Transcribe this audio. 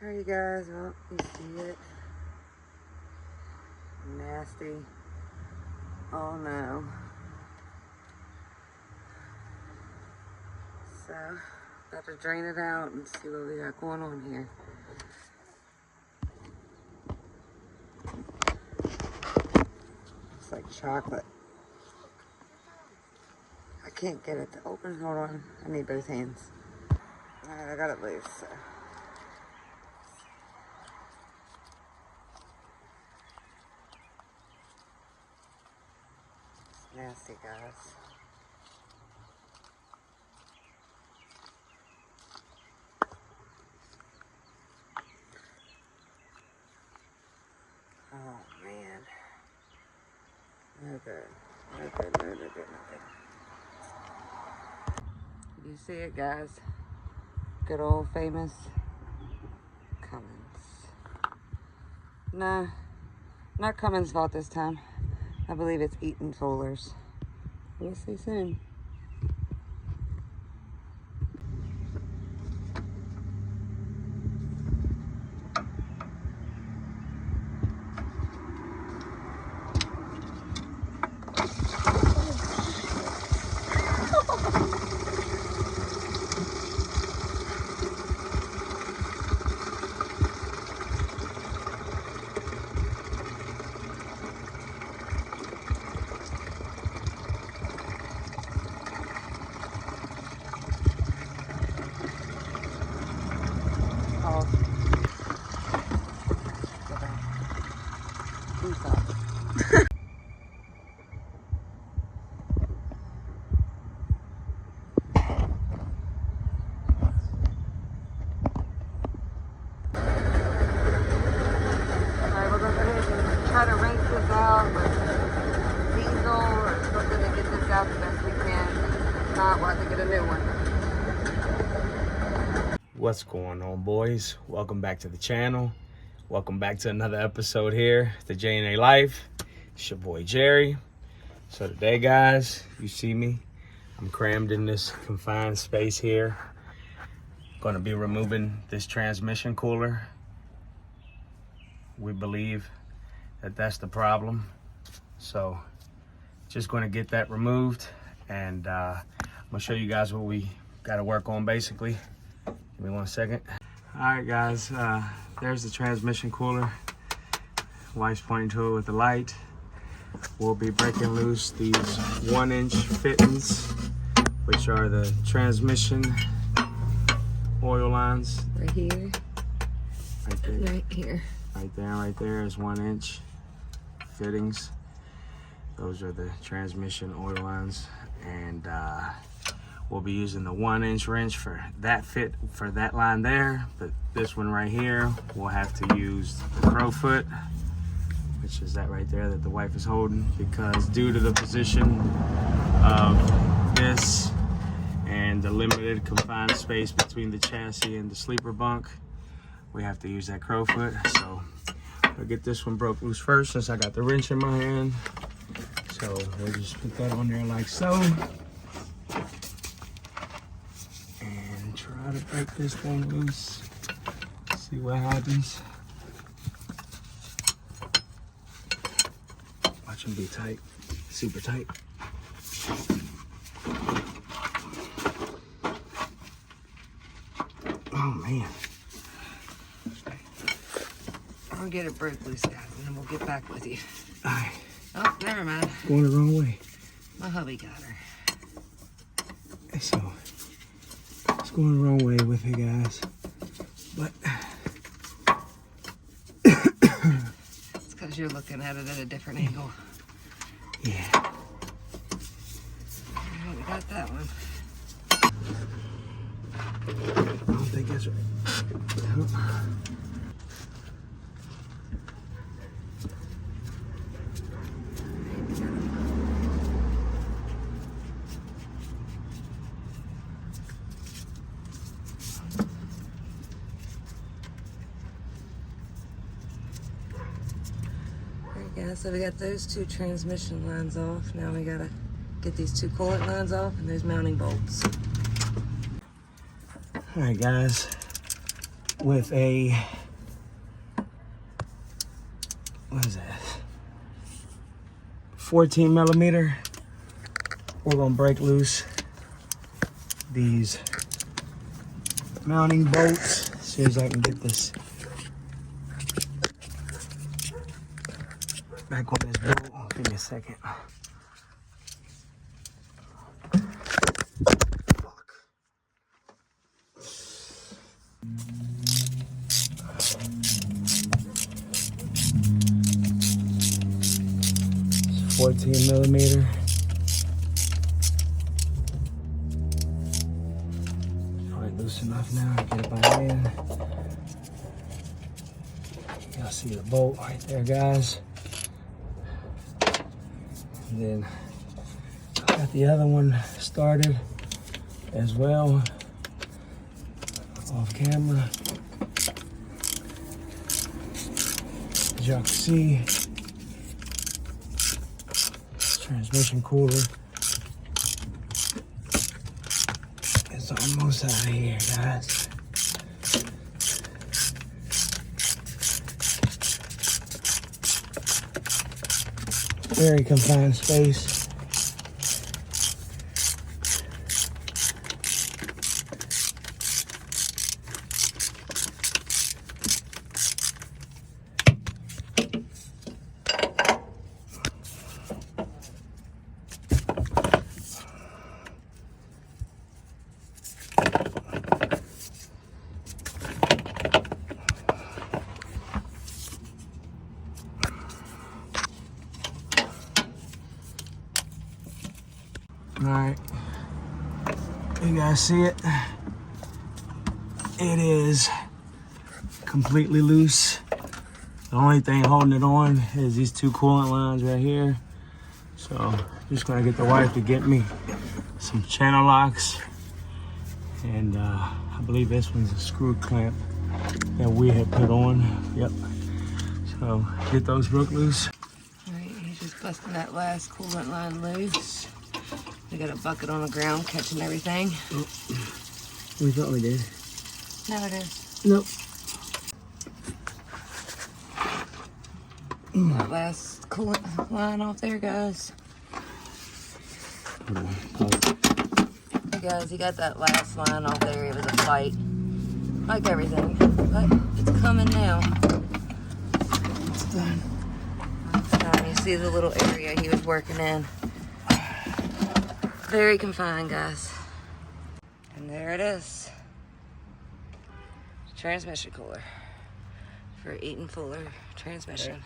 Alright, you guys, well, you see it. Nasty. Oh no. So, about to drain it out and see what we got going on here. It's like chocolate. I can't get it to open. Hold on. I need both hands. Alright, I got it loose. So. It's nasty, guys. Oh man. No good. No good, no good, no good. You see it, guys? Good old famous Cummins. Nah, not Cummins' fault this time. I believe it's Eaton Fullers. We'll see soon. Try to rinse this out with diesel or something to get this out the best we can. If not, we'll have to get a new one. What's going on, boys? Welcome back to the channel. Welcome back to another episode here, the J&A Life. It's your boy Jerry. So today, guys, you see me. I'm crammed in this confined space here. Going to be removing this transmission cooler. We believe that that's the problem, so just going to get that removed, and I'm gonna show you guys what we got to work on. Basically, give me 1 second. All right, guys, there's the transmission cooler. Wife's pointing to it with the light. We'll be breaking loose these 1-inch fittings, which are the transmission oil lines. Right here. Right there. Right here. Right there is 1-inch fittings. Those are the transmission oil lines, and we'll be using the 1-inch wrench for that fit for that line there. But this one right here, we'll have to use the crowfoot, which is that right there that the wife is holding, because due to the position of this and the limited confined space between the chassis and the sleeper bunk, we have to use that crowfoot. So I'll get this one broke loose first, since I got the wrench in my hand. So we'll just put that on there like so, and try to break this thing loose. See what happens. Watch them be tight, super tight. Oh man. I'll get it broke loose, guys, and then we'll get back with you. All right. Oh, never mind. Going the wrong way. My hubby got her. So it's going the wrong way with it, guys. But It's because you're looking at it at a different angle. yeah. Alright, we got that one. I don't think that's right. Nope. Yeah, so we got those two transmission lines off. Now we gotta get these two coolant lines off and those mounting bolts. All right, guys. with a, what is that? 14 millimeter. We're gonna break loose these mounting bolts as soon as I can get this back on this bolt. Oh, give me a second. Fuck. 14 millimeter. Probably loose enough now to get it by hand. Y'all see the bolt right there, guys. And then got the other one started as well, off camera. As y'all can see, transmission cooler is almost out of here, guys. Very confined space. All right, you guys see it? It is completely loose. The only thing holding it on is these two coolant lines right here. So I'm just gonna get the wife to get me some channel locks. And I believe this one's a screw clamp that we had put on. Yep. So get those broke loose. All right, he's just busting that last coolant line loose. We got a bucket on the ground catching everything. Oh, we thought we did. No, it is. Nope. That last coolant line off there, guys. Hold on, pause. Hey guys, he got that last line off there. It was a fight, like everything, but it's coming now. It's done. You see the little area he was working in. Very confined, guys. And there it is. Transmission cooler for Eaton Fuller transmission.